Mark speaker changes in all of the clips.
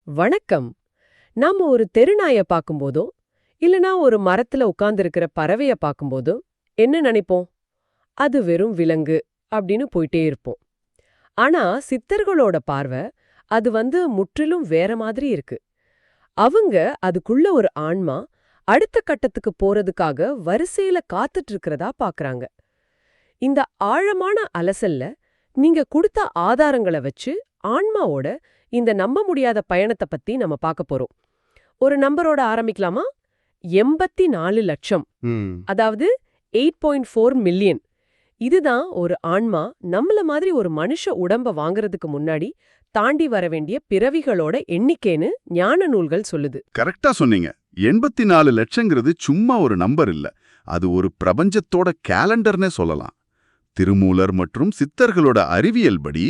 Speaker 1: வணக்கம். நாம ஒரு தெருநாய பார்க்கும்போதோ, இல்லனா ஒரு மரத்துல உட்கார்ந்திருக்கிற பறவைய பார்க்கும்போதோ என்ன நினைப்போம்? அது வெறும் விலங்கு அப்படின்னு போயிட்டே இருப்போம். ஆனா சித்தர்களோட பார்வை அது முற்றிலும் வேற மாதிரி இருக்கு. அவங்க அதுக்குள்ள ஒரு ஆன்மா அடுத்த கட்டத்துக்கு போறதுக்காக வரிசையில காத்துட்டு இருக்கிறதா பார்க்கறாங்க. இந்த ஆழமான அலசல்ல நீங்க குடுத்த ஆதாரங்கள வச்சு ஆன்மாவோட இந்த நம்ப முடியாத பயணத்த பத்தி நம்ம பார்க்க போறோம். ஒரு நம்பரோட ஆரம்பிக்கலாமா? 84 லட்சம்.
Speaker 2: ம்.
Speaker 1: அதாவது 8.4 மில்லியன். இதுதான் ஒரு ஆன்மா நம்மள மாதிரி ஒரு மனுஷ உடம்ப வாங்குறதுக்கு முன்னாடி தாண்டி வர வேண்டிய பிறவிகளோட எண்ணிக்கைன்னு ஞான நூல்கள் சொல்லுது.
Speaker 2: கரெக்டா சொன்னீங்க. 84 லட்சங்கிறது சும்மா ஒரு நம்பர் இல்ல. அது ஒரு பிரபஞ்சத்தோட கேலண்டர்னே சொல்லலாம். திருமூலர் மற்றும் சித்தர்களோட அறிவியல் படி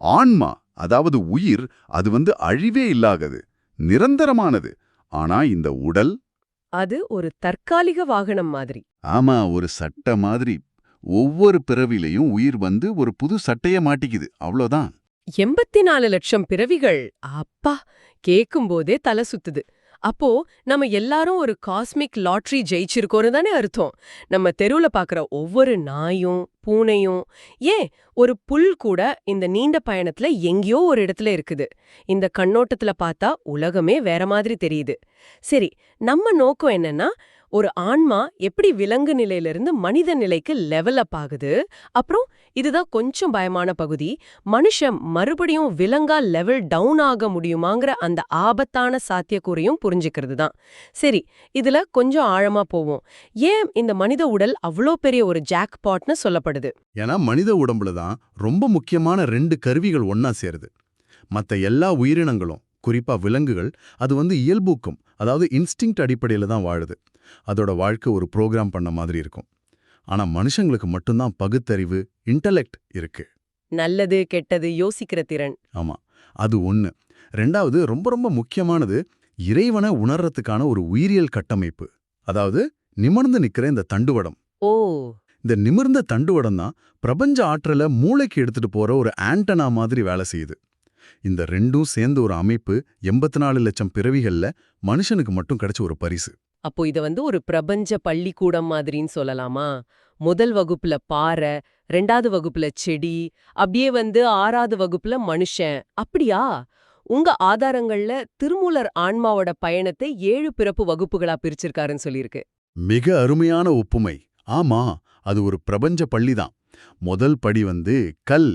Speaker 2: ஆன்மா, அதாவது உயிர், அது அழிவே இல்லாதது, நிரந்தரமானது. ஆனா இந்த உடல்,
Speaker 1: அது ஒரு தற்காலிக வாகனம் மாதிரி.
Speaker 2: ஆமா, ஒரு சட்டை மாதிரி. ஒவ்வொரு பிறவிலையும் உயிர் ஒரு புது சட்டைய மாட்டிக்குது, அவ்வளோதான்.
Speaker 1: 84 லட்சம் பிறவிகள். அப்பா, கேக்கும்போதே தலை சுத்துது. அப்போ நம்ம எல்லாரும் ஒரு காஸ்மிக் லாட்டரி ஜெயிச்சிருக்கோன்னு தானே அர்த்தம். நம்ம தெருவுல பாக்குற ஒவ்வொரு நாயும் பூனையும் ஏன் ஒரு புல் கூட இந்த நீண்ட பயணத்துல எங்கேயோ ஒரு இடத்துல இருக்குது. இந்த கண்ணோட்டத்துல பார்த்தா உலகமே வேற மாதிரி தெரியுது. சரி, நம்ம நோக்கம் என்னன்னா, ஒரு ஆன்மா எப்படி விலங்கு நிலையிலிருந்து மனித நிலைக்கு லெவல் அப் ஆகுது. அப்புறம் இதுதான் கொஞ்சம் பயமான பகுதி, மனுஷன் மறுபடியும் விலங்கா லெவல் டவுன் ஆக முடியுமாங்கிற அந்த ஆபத்தான சாத்தியக்கூறையும் புரிஞ்சுக்கிறது தான். சரி, இதுல கொஞ்சம் ஆழமா போவோம். ஏன் இந்த மனித உடல் அவ்வளோ பெரிய ஒரு ஜாக்பாட்னு சொல்லப்படுது?
Speaker 3: ஏன்னா மனித உடம்புல தான் ரொம்ப முக்கியமான 2 கருவிகள் ஒன்னா சேருது. மத்த எல்லா உயிரினங்களும், குறிப்பா விலங்குகள், அது இயல்பூக்கம், அதாவது இன்ஸ்டிங்க்ட் அடிப்படையில தான் வாழுது. அதோட வாழ்க்கை ஒரு ப்ரோக்ராம் பண்ண மாதிரி இருக்கும். ஆனா மனுஷங்களுக்கு மட்டும்தான் பகுத்தறிவு, இன்டலெக்ட் இருக்கு.
Speaker 1: நல்லது கெட்டது யோசிக்கிற திறன்.
Speaker 3: ஆமா, அது ஒண்ணு. 2வது ரொம்ப ரொம்ப முக்கியமானது, இறைவனை உணர்றதுக்கான ஒரு உயிரியல் கட்டமைப்பு. அதாவது நிமிர்ந்து நிக்கிற இந்த தண்டுவடம்.
Speaker 1: ஓ,
Speaker 3: இந்த நிமிர்ந்த தண்டுவடம் தான் பிரபஞ்ச ஆற்றலை மூளைக்கு எடுத்துட்டு போற ஒரு ஆண்டனா மாதிரி வேலை செய்யுது. இந்த ரெண்டும் சேர்ந்த ஒரு அமைப்பு 84 லட்சம் பிறவிகள்ல மனுஷனுக்கு மட்டும் கிடைச்ச ஒரு பரிசு.
Speaker 1: அப்போ இத ஒரு பிரபஞ்ச பள்ளிக்கூடம் மாதிரின்னு சொல்லலாமா? முதல் வகுப்புல பாறை, 2வது வகுப்புல செடி, அப்படியே 6வது வகுப்புல மனுஷன். அப்படியா? உங்க ஆதாரங்கள்ல திருமூலர் ஆன்மாவோட பயணத்தை 7 பிறப்பு வகுப்புகளா பிரிச்சிருக்காருன்னு சொல்லியிருக்கு.
Speaker 3: மிக அருமையான ஒப்புமை. ஆமா, அது ஒரு பிரபஞ்ச பள்ளிதான். முதல் படி கல்,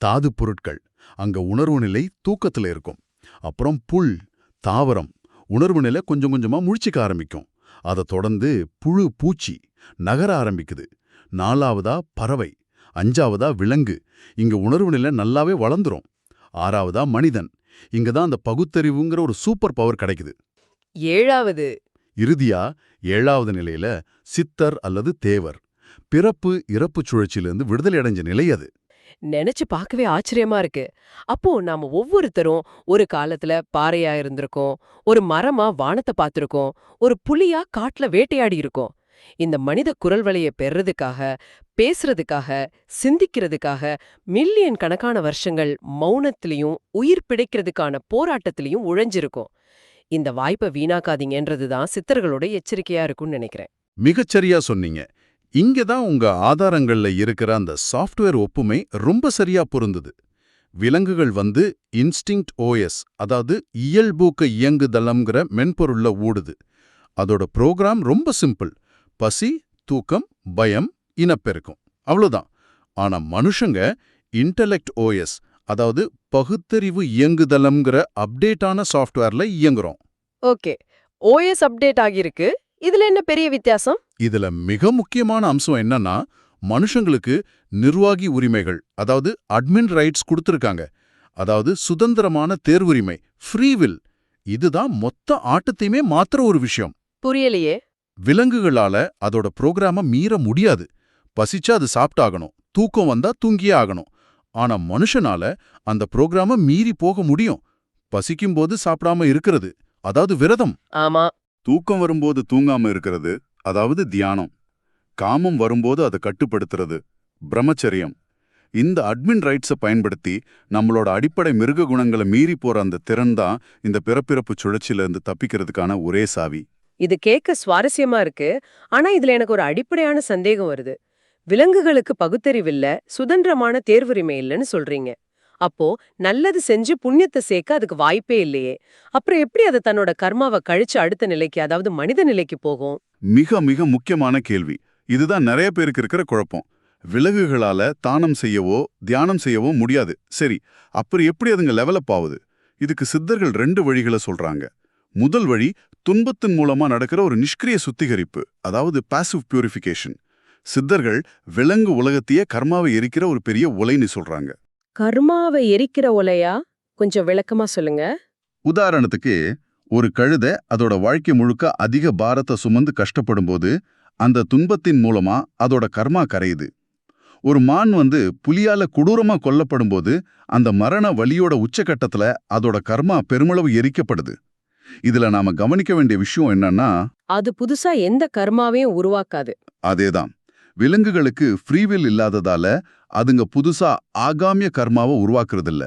Speaker 3: தாது பொருட்கள். அங்க உணர்வு நிலை தூக்கத்துல இருக்கும். அப்புறம் புல், தாவரம். உணர்வு நிலை கொஞ்சம் கொஞ்சமா முழிச்சுக்க ஆரம்பிக்கும். அதை தொடர்ந்து புழு, பூச்சி நகர ஆரம்பிக்குது. 4வதா பறவை, 5வதா விலங்கு. இங்க உணர்வு நிலை நல்லாவே வளர்ந்துரும். 6வதா மனிதன். இங்க தான் அந்த பகுத்தறிவுங்கிற ஒரு சூப்பர் பவர் கிடைக்குது.
Speaker 1: 7வது
Speaker 3: இறுதியா 7வது நிலையில சித்தர் அல்லது தேவர். பிறப்பு இறப்பு சுழற்சியிலிருந்து விடுதலை அடைஞ்ச நிலை அது.
Speaker 1: நெனச்சு பார்க்கவே ஆச்சரியமா இருக்கு. அப்போ நாம ஒவ்வொருத்தரும் ஒரு காலத்துல பாறையா இருந்திருக்கோம், ஒரு மரமா வானத்தை பார்த்திருக்கோம், ஒரு புலியா காட்டுல வேட்டையாடி இருக்கோம். இந்த மனித குரல் வளைய பெறறதுக்காக, பேசுறதுக்காக, சிந்திக்கிறதுக்காக மில்லியன் கணக்கான வருஷங்கள் மௌனத்திலையும் உயிர் பிழைக்கிறதுக்கான போராட்டத்திலையும் உழைஞ்சிருக்கோம். இந்த வாய்ப்பை வீணாக்காதீங்கன்றதுதான் சித்தர்களோட எச்சரிக்கையா இருக்கும்னு நினைக்கிறேன்.
Speaker 3: மிகச்சரியா சொன்னீங்க. இங்க தான் உங்க ஆதாரங்கள்ல இருக்கிற அந்த சாஃப்ட்வேர் ஒப்புமை ரொம்ப சரியா பொருந்துது. விலங்குகள் இன்ஸ்டிங்க்ட் ஓஎஸ், அதாவது இயல்பூக்க இயங்குதளம்ங்கிற மென்பொருள்ல ஓடுது. அதோட ப்ரோக்ராம் ரொம்ப சிம்பிள். பசி, தூக்கம், பயம், இனப்பெருக்கம், அவ்வளோதான். ஆனா மனுஷங்க இன்டலெக்ட் ஓஎஸ், அதாவது பகுத்தறிவு இயங்குதளம்ங்கிற அப்டேட்டான சாஃப்ட்வேர்ல இயங்குறோம்.
Speaker 1: ஓகே, ஓஎஸ் அப்டேட் ஆகியிருக்கு. இதுல என்ன பெரிய வித்தியாசம்?
Speaker 3: இதுல மிக முக்கியமான அம்சம் என்னன்னா, மனுஷங்களுக்கு நிர்வாகி உரிமைகள், அதாவது அட்மின் ரைட்ஸ் கொடுத்திருக்காங்க. அதாவது சுதந்திரமான தேர்வுரிமை, ஃப்ரீவில். இதுதான் மொத்த ஆட்டத்தையுமே மாத்துற ஒரு விஷயம்.
Speaker 1: புரியலையே.
Speaker 3: விலங்குகளால அதோட ப்ரோக்ராம மீற முடியாது. பசிச்சா அது சாப்பிட்டாகணும், தூக்கம் வந்தா தூங்கியே ஆகணும். ஆனா மனுஷனால அந்த ப்ரோக்ராம மீறி போக முடியும். பசிக்கும்போது சாப்பிடாம இருக்கிறது, அதாவது விரதம்.
Speaker 1: ஆமா.
Speaker 2: தூக்கம் வரும்போது தூங்காம இருக்கிறது, அதாவது தியானம். காமம் வரும்போது அதை கட்டுப்படுத்துறது, பிரம்மச்சரியம். இந்த அட்மின் ரைட்ஸை பயன்படுத்தி நம்மளோட அடிப்படை மிருக குணங்களை மீறி போற அந்த திறன் தான் இந்த பிறப்பிறப்பு சுழற்சியிலிருந்து தப்பிக்கிறதுக்கான ஒரே சாவி.
Speaker 1: இது கேட்க சுவாரஸ்யமா இருக்கு. ஆனா இதுல எனக்கு ஒரு அடிப்படையான சந்தேகம் வருது. விலங்குகளுக்கு பகுத்தறிவில்ல, சுதந்திரமான தேர்வுரிமை இல்லைன்னு சொல்றீங்க. அப்போ நல்லது செஞ்சு புண்ணியத்தை சேர்க்க அதுக்கு வாய்ப்பே இல்லையே. அப்புறம் எப்படி அது தன்னோட கர்மாவை கழிச்சு அடுத்த நிலைக்கு, அதாவது மனித நிலைக்கு போகும்?
Speaker 2: மிக மிக முக்கியமான கேள்வி. இதுதான் நிறைய பேருக்கு இருக்கிற குழப்பம். விலங்குகளால தானம் செய்யவோ தியானம் செய்யவோ முடியாது. சரி, அப்புறம் எப்படி அதுங்க டெவலப் ஆகுது? இதுக்கு சித்தர்கள் 2 வழிகளை சொல்றாங்க. முதல் வழி துன்பத்தின் மூலமா நடக்கிற ஒரு நிஷ்கிரிய சுத்திகரிப்பு, அதாவது பாசிவ் பியூரிஃபிகேஷன். சித்தர்கள் விலங்கு உலகத்தையே கர்மாவை எரிக்கிற ஒரு பெரிய உலைன்னு சொல்றாங்க.
Speaker 1: கர்மாவை எரிக்கிற ஒலையா? கொஞ்சம் விளக்கமா சொல்லுங்க.
Speaker 2: உதாரணத்துக்கு, ஒரு கழுதை அதோட வாழ்க்கை முழுக்க அதிக பாரத்தை சுமந்து கஷ்டப்படும்போது அந்த துன்பத்தின் மூலமா அதோட கர்மா கரையுது. ஒரு மான் புலியால கொடூரமா கொல்லப்படும்போது அந்த மரண வலியோட உச்சகட்டத்துல அதோட கர்மா பெருமளவு எரிக்கப்படுது. இதுல நாம கவனிக்க வேண்டிய விஷயம் என்னன்னா,
Speaker 1: அது புதுசா எந்த கர்மாவையும் உருவாக்காது.
Speaker 2: அதேதான். விலங்குகளுக்கு ஃப்ரீவில் இல்லாததால அதுங்க புதுசா ஆகாமிய கர்மாவை உருவாக்குறதில்ல.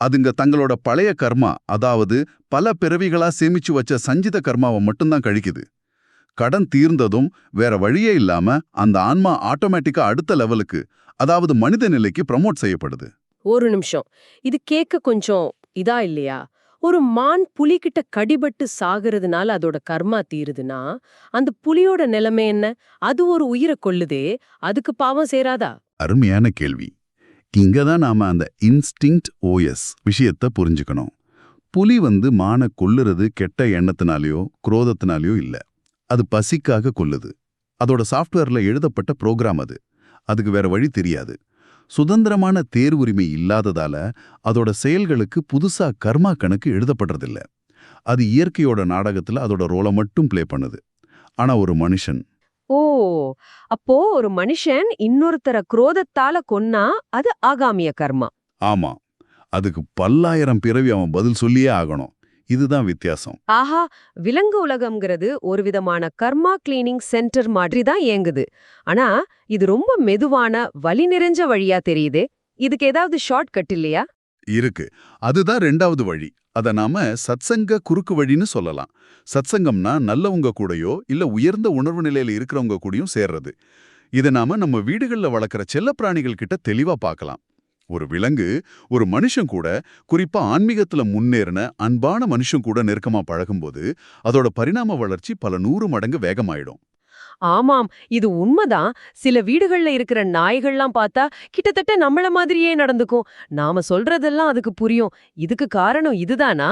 Speaker 2: அதுங்க தங்களோட பழைய கர்மா, அதாவது பல பிறவிகளா சேமிச்சு வச்ச சஞ்சித கர்மாவை மட்டும்தான் கழிக்குது. கடன் தீர்ந்ததும் வேற வழியே இல்லாம அந்த ஆன்மா ஆட்டோமேட்டிக்கா அடுத்த லெவலுக்கு, அதாவது மனித நிலைக்கு ப்ரமோட் செய்யப்படுது.
Speaker 1: ஒரு நிமிஷம், இது கேட்க கொஞ்சம் இதா இல்லையா? ஒரு மான் புலிகிட்ட கடிபட்டு சாகிறதுனால அதோட கர்மா தீருதுன்னா, அந்த புலியோட நிலைமை என்ன? அது ஒரு உயிரை கொல்லுதே, அதுக்கு பாவம் சேராதா?
Speaker 2: அருமையான கேள்வி. இங்கதான் நாம அந்த இன்ஸ்டிங்க்ட் ஓஎஸ் விஷயத்தை புரிஞ்சுக்கணும். புலி மானை கொல்லுறது கெட்ட எண்ணத்தினாலேயோ குரோதத்தினாலேயோ இல்ல. அது பசிக்காக கொல்லுது. அதோட சாஃப்ட்வேர்ல எழுதப்பட்ட ப்ரோக்ராம் அது. அதுக்கு வேற வழி தெரியாது. சுதந்திரமான தேர்வுரிமை இல்லாததால அதோட செயல்களுக்கு புதுசா கர்மா கணக்கு எழுதப்படுறதில்ல. அது இயற்கையோட நாடகத்துல அதோட ரோலை மட்டும் ப்ளே பண்ணுது. ஆனா ஒரு மனுஷன்,
Speaker 1: ஓ, அப்போ ஒரு மனுஷன் இன்னொருத்தர குரோதத்தால கொன்னா அது ஆகாமிய கர்மா.
Speaker 2: ஆமா, அதுக்கு பல்லாயிரம் பிறவி அவன் பதில் சொல்லியே ஆகணும். இதுதான் வித்தியாசம்.
Speaker 1: ஆஹா, விலங்கு உலகம்ங்கிறது ஒரு விதமான கர்மா கிளீனிங் சென்டர் மாதிரி தான் இயங்குது. ஆனா இது ரொம்ப மெதுவான வலி நிறைஞ்ச வழியா தெரியுதே. இதுக்கு ஏதாவது ஷார்ட் கட் இல்லையா?
Speaker 2: இருக்கு. அதுதான் 2வது வழி. அத நாம சத்சங்க குறுக்கு வழின்னு சொல்லலாம். சத்சங்கம்னா நல்லவங்க கூடயோ இல்ல உயர்ந்த உணர்வு நிலையில இருக்கிறவங்க கூடயும் சேர்றது. இதை நாம நம்ம வீடுகள்ல வளர்க்குற செல்லப்பிராணிகள் கிட்ட தெளிவா பார்க்கலாம். ஒரு விலங்கு ஒரு மனுஷன் கூட, குறிப்பா ஆன்மீகத்துல முன்னேறின அன்பான மனுஷன் கூட நெருக்கமா பழகும்போது அதோட பரிணாம வளர்ச்சி பல 100 மடங்கு வேகமாயிடும்.
Speaker 1: ஆமாம், இது உண்மைதான். சில வீடுகள்ல இருக்கிற நாய்கள்லாம் பார்த்தா கிட்டத்தட்ட நம்மள மாதிரியே நடந்துக்கும். நாம சொல்றதெல்லாம் அதுக்கு புரியும். இதுக்கு காரணம் இதுதானா?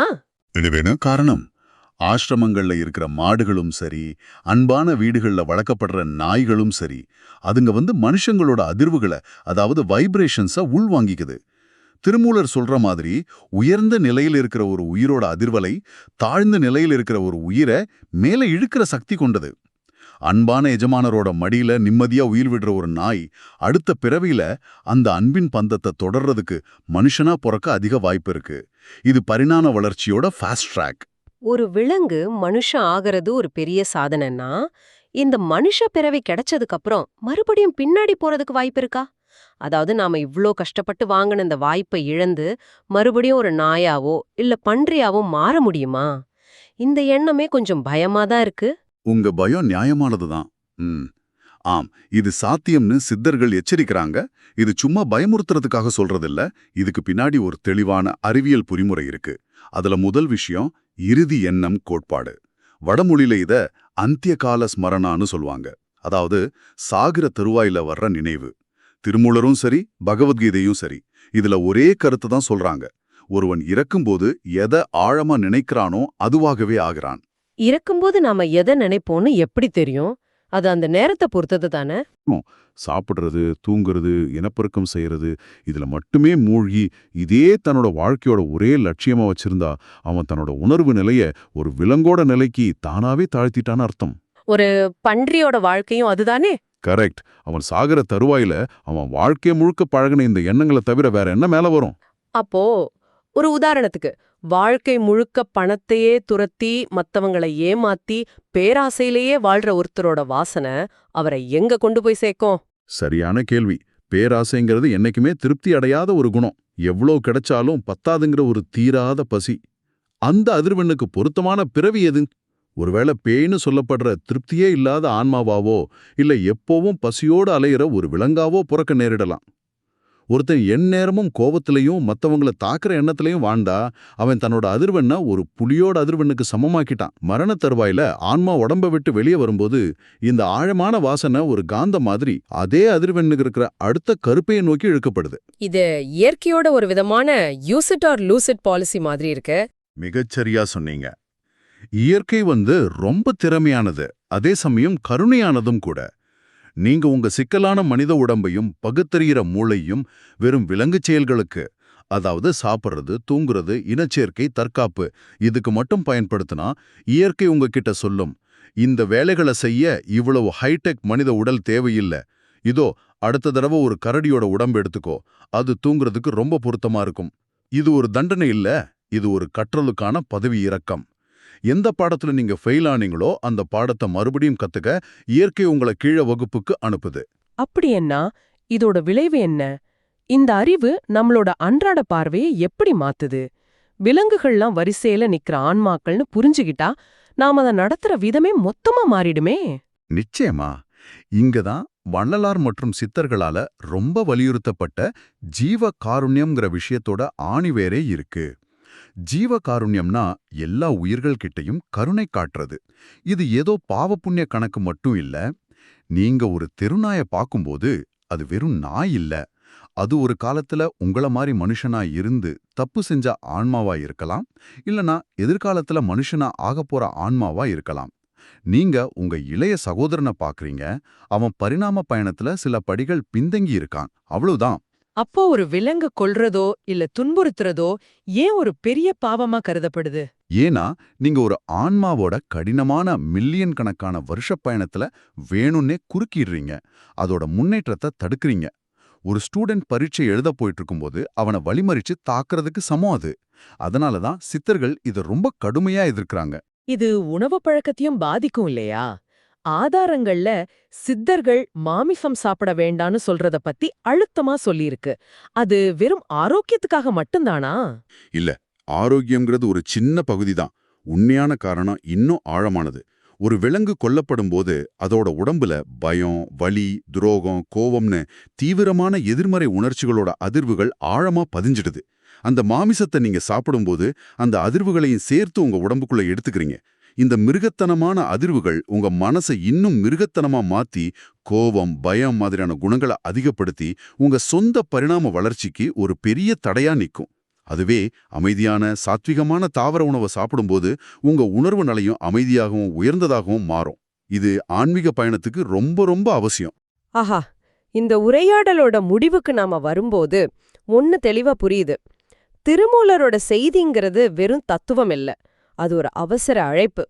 Speaker 2: இதுவேனா காரணம். ஆசிரமங்கள்ல இருக்கிற மாடுகளும் சரி, அன்பான வீடுகள்ல வளர்க்கப்படுற நாய்களும் சரி, அதுங்க மனுஷங்களோட அதிர்வுகளை, அதாவது வைப்ரேஷன்ஸை உள்வாங்கிக்குது. திருமூலர் சொல்ற மாதிரி, உயர்ந்த நிலையில் இருக்கிற ஒரு உயிரோட அதிர்வலை தாழ்ந்த நிலையில் இருக்கிற ஒரு உயிரை மேலே இழுக்கிற சக்தி கொண்டது. அன்பான எஜமானரோட மடியில நிம்மதியா உயிர் விடுற ஒரு நாய் அடுத்த பிறவியில அந்த அன்பின் பந்தத்தை தொடர்றதுக்கு மனுஷனா பிறக்க அதிக வாய்ப்பு இருக்கு. இது பரிணாம வளர்ச்சியோட ஃபாஸ்ட் ட்ராக்.
Speaker 1: ஒரு விலங்கு மனுஷன் ஆகிறது ஒரு பெரிய சாதனைன்னா, இந்த மனுஷ பிறவி கிடைச்சதுக்கு அப்புறம் மறுபடியும் பின்னாடி போறதுக்கு வாய்ப்பு இருக்கா? அதாவது நாம இவ்ளோ கஷ்டப்பட்டு வாங்கின இந்த வாய்ப்பை இழந்து மறுபடியும் ஒரு நாயாவோ இல்ல பன்றியாவோ மாற முடியுமா? இந்த எண்ணமே கொஞ்சம் பயமா தான் இருக்கு.
Speaker 2: உங்க பயம் நியாயமானதுதான். ஆம், இது சாத்தியம்னு சித்தர்கள் எச்சரிக்கிறாங்க. இது சும்மா பயமுறுத்துறதுக்காக சொல்றதில்ல. இதுக்கு பின்னாடி ஒரு தெளிவான அறிவியல் பொறிமுறை இருக்கு. அதுல முதல் விஷயம் இறுதி எண்ணம் கோட்பாடு. வடமொழியில இத அந்தியகால ஸ்மரணான்னு சொல்லுவாங்க. அதாவது சாகிற தருவாயில வர்ற நினைவு. திருமூலரும் சரி, பகவத்கீதையும் சரி, இதுல ஒரே கருத்து தான் சொல்றாங்க. ஒருவன் இறக்கும்போது எதை ஆழமா நினைக்கிறானோ அதுவாகவே ஆகிறான்.
Speaker 1: இறக்கும்போது நாம எதை நினைப்போம்னு எப்படி தெரியும்? அது அந்த நேரத்தை பொறுத்தது தானே.
Speaker 2: சாப்பிடுறது, தூங்குறது, இனப்பெருக்கம் செய்யறது, இதுல மட்டுமே மூழ்கி இதே தன்னோட வாழ்க்கையோட ஒரே லட்சியமா வச்சிருந்தா அவன் தன்னோட உணர்வு நிலைய ஒரு விலங்கோட நிலைக்கு தானாவே தாழ்த்திட்டான்னு அர்த்தம்.
Speaker 1: ஒரு பன்றியோட வாழ்க்கையும் அதுதானே?
Speaker 2: கரெக்ட். அவன் சாகிற தருவாயில அவன் வாழ்க்கை முழுக்க பழகின இந்த எண்ணங்களை தவிர வேற என்ன மேல வரும்?
Speaker 1: அப்போ ஒரு உதாரணத்துக்கு, வாழ்க்கை முழுக்க பணத்தையே துரத்தி மத்தவங்களை ஏமாத்தி பேராசையிலேயே வாழ்ற ஒருத்தரோட வாசனை அவரை எங்க கொண்டு போய் சேர்க்கும்?
Speaker 2: சரியான கேள்வி.
Speaker 3: பேராசைங்கிறது என்னைக்குமே திருப்தி அடையாத ஒரு குணம். எவ்வளோ கிடைச்சாலும் பத்தாதுங்கிற ஒரு தீராத பசி. அந்த அதிர்வெண்ணுக்கு பொருத்தமான பிறவி எது? ஒருவேளை பேய்னு சொல்லப்படுற திருப்தியே இல்லாத ஆன்மாவாவோ இல்ல எப்போவும் பசியோடு அலையிற ஒரு விலங்காவோ பிறக்க நேரிடலாம். ஒருத்தன் எந்நேரமும் கோவத்திலையும் மத்தவங்கள தாக்குற எண்ணத்திலையும் வாழ்ந்தா அவன் தன்னோட அதிர்வெண்ண ஒரு புலியோட அதிர்வெண்ணுக்கு சமமாக்கிட்டான். மரண தருவாயில ஆன்மா உடம்ப விட்டு வெளியே வரும்போது இந்த ஆழமான வாசனை ஒரு காந்த மாதிரி அதே அதிர்வெண்ணுக்கு இருக்கிற அடுத்த கருப்பையை நோக்கி இழுக்கப்படுது.
Speaker 1: இது இயற்கையோட ஒரு விதமான use it or loose it policy மாதிரி இருக்கு.
Speaker 3: மிகச்சரியா சொன்னீங்க. இயற்கை ரொம்ப திறமையானது, அதே சமயம் கருணையானதும் கூட. நீங்க உங்க சிக்கலான மனித உடம்பையும் பகுத்தறிகிற மூளையும் வெறும் விலங்குச் செயல்களுக்கு, அதாவது சாப்பிட்றது, தூங்குறது, இனச்சேர்க்கை, தற்காப்பு இதுக்கு மட்டும் பயன்படுத்தினா இயற்கை உங்ககிட்ட சொல்லும், இந்த வேலைகளை செய்ய இவ்வளவு ஹைடெக் மனித உடல் தேவையில்லை. இதோ அடுத்த தடவை ஒரு கரடியோட உடம்பு எடுத்துக்கோ, அது தூங்குறதுக்கு ரொம்ப பொருத்தமா இருக்கும். இது ஒரு தண்டனை இல்ல, இது ஒரு கற்றலுக்கான பதவி இறக்கம். எந்த பாடத்துல நீங்க ஃபெயில் ஆனீங்களோ அந்த பாடத்தை மறுபடியும் கத்துக்க இயற்கை உங்களை கீழ வகுப்புக்கு அனுப்புது.
Speaker 1: அப்படி என்ன இதோட விளைவு என்ன? இந்த அறிவு நம்மளோட அன்றாட பார்வையை எப்படி மாத்துது? விலங்குகள்லாம் வரிசையில நிக்கிற ஆன்மாக்கள்னு புரிஞ்சுகிட்டா நாம அதை நடத்துற விதமே மொத்தமா மாறிடுமே.
Speaker 3: நிச்சயமா. இங்கதான் வள்ளலார் மற்றும் சித்தர்களால ரொம்ப வலியுறுத்தப்பட்ட ஜீவ காருண்யம்ங்கிற விஷயத்தோட ஆணிவேரே இருக்கு. ஜீவ காருண்யம்னா எல்லா உயிர்கள் கிட்டையும் கருணை காட்டுறது. இது ஏதோ பாவ புண்ணிய கணக்கு மட்டும் இல்ல. நீங்க ஒரு தெருநாயை பார்க்கும்போது அது வெறும் நாய் இல்ல, அது ஒரு காலத்துல உங்கள மாதிரி மனுஷனா இருந்து தப்பு செஞ்ச ஆன்மாவா இருக்கலாம், இல்லனா எதிர்காலத்துல மனுஷனா ஆகப்போற ஆன்மாவா இருக்கலாம். நீங்க உங்க இளைய சகோதரனை பாக்குறீங்க, அவன் பரிணாம பயணத்துல சில படிகள் பின்தங்கி இருக்கான், அவ்வளவுதான்.
Speaker 1: அப்போ ஒரு விலங்கு கொல்றதோ இல்ல துன்புறுத்துறதோ ஏன் ஒரு பெரிய பாவமா கருதப்படுது?
Speaker 3: ஏன்னா நீங்க ஒரு ஆன்மாவோட கடினமான மில்லியன் கணக்கான வருஷ பயணத்துல வேணும்னே குறுக்கிடுறீங்க, அதோட முன்னேற்றத்தை தடுக்கிறீங்க. ஒரு ஸ்டூடெண்ட் பரீட்சை எழுத போயிட்டு இருக்கும்போது அவனை வழிமறிச்சு தாக்குறதுக்கு சமம் அது. அதனாலதான் சித்தர்கள் இதை ரொம்ப கடுமையா எதிர்க்கிறாங்க.
Speaker 1: இது உணவு பழக்கத்தையும் பாதிக்கும் இல்லையா? ஆதாரங்கள்ல சித்தர்கள் மாமிசம் சாப்பிட வேண்டான்னு சொல்றத பத்தி அழுத்தமா சொல்லியிருக்கு. அது வெறும் ஆரோக்கியத்துக்காக மட்டும்தானா?
Speaker 3: இல்ல, ஆரோக்கியம்ங்கிறது ஒரு சின்ன பகுதிதான். உண்மையான காரணம் இன்னும் ஆழமானது. ஒரு விலங்கு கொல்லப்படும் போது அதோட உடம்புல பயம், வலி, துரோகம், கோவம்னு தீவிரமான எதிர்மறை உணர்ச்சிகளோட அதிர்வுகள் ஆழமா பதிஞ்சிடுது. அந்த மாமிசத்தை நீங்க சாப்பிடும்போது அந்த அதிர்வுகளையும் சேர்த்து உங்க உடம்புக்குள்ள எடுத்துக்கிறீங்க. இந்த மிருகத்தனமான அதிர்வுகள் உங்க மனசை இன்னும் மிருகத்தனமா மாத்தி கோவம், பயம் மாதிரியான குணங்களை அதிகப்படுத்தி உங்க சொந்த பரிணாம வளர்ச்சிக்கு ஒரு பெரிய தடையா நிற்கும். அதுவே அமைதியான சாத்விகமான தாவர உணவை சாப்பிடும்போது உங்க உணர்வு நிலையும் அமைதியாகவும் உயர்ந்ததாகவும் மாறும். இது ஆன்மீக பயணத்துக்கு ரொம்ப ரொம்ப அவசியம்.
Speaker 1: ஆஹா, இந்த உரையாடலோட முடிவுக்கு நாம வரும்போது ஒன்னு தெளிவா புரியுது. திருமூலரோட செய்திங்கிறது வெறும் தத்துவம் இல்ல, அது ஒரு அவசர அழைப்பு.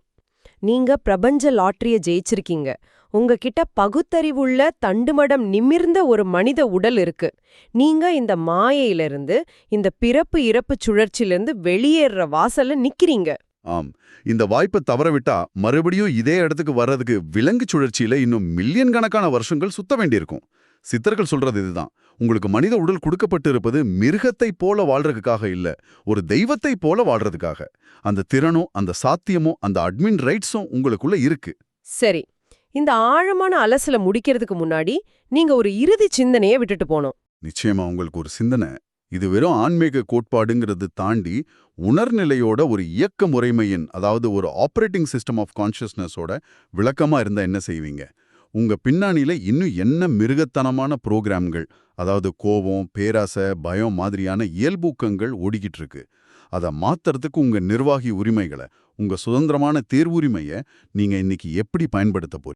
Speaker 1: நீங்க பிரபஞ்ச லாட்டரிய ஜெயிச்சிருக்கீங்க. உங்ககிட்ட பகுத்தறிவுள்ள தண்டுமடம் நிமிர்ந்த ஒரு மனித உடல் இருக்கு. நீங்க இந்த மாயையிலிருந்து, இந்த பிறப்பு இறப்பு சுழற்சியிலிருந்து வெளியேற வாசல்ல நிக்கிறீங்க.
Speaker 3: ஆம், இந்த வாய்ப்பை தவறவிட்டா மறுபடியும் இதே இடத்துக்கு வர்றதுக்கு விலங்கு சுழற்சியில இன்னும் மில்லியன் கணக்கான வருஷங்கள் சுத்த வேண்டியிருக்கும். சித்தர்கள் சொல்றது இதுதான். உங்களுக்கு மனித உடல் கொடுக்கப்பட்டு இருப்பது மிருகத்தை போல வாழ்றதுக்காக இல்ல, ஒரு தெய்வத்தை போல வாழ்றதுக்காக. அந்த திறனும் அந்த சாத்தியமும் அந்த அட்மின் ரைட்ஸும் உங்களுக்குள்ள இருக்கு.
Speaker 1: சரி, இந்த ஆழமான அலசல முடிக்கிறதுக்கு முன்னாடி நீங்க ஒரு இறுதி சிந்தனையை விட்டுட்டு போனோம்.
Speaker 3: நிச்சயமா உங்களுக்கு ஒரு சிந்தனை. இது வெறும் ஆன்மீக கோட்பாடுங்கிறது தாண்டி உணர்நிலையோட ஒரு இயக்க முறைமையின், அதாவது ஒரு ஆப்ரேட்டிங் சிஸ்டம் ஆஃப் கான்ஷியஸ்னஸோட விளக்கமா இருந்தா என்ன செய்வீங்க? உங்க பின்னாணியில இன்னும் என்ன மிருகத்தனமான புரோகிராம்கள், அதாவது கோபம், பேராசை, பயம் மாதிரியான இயல்பூக்கங்கள் ஓடிக்கிட்டு இருக்கு? அதை மாத்துறதுக்கு உங்க நிர்வாகி உரிமைகளை, உங்க சுதந்திரமான தேர்வுரிமையை நீங்க இன்னைக்கு எப்படி பயன்படுத்த போறீங்க?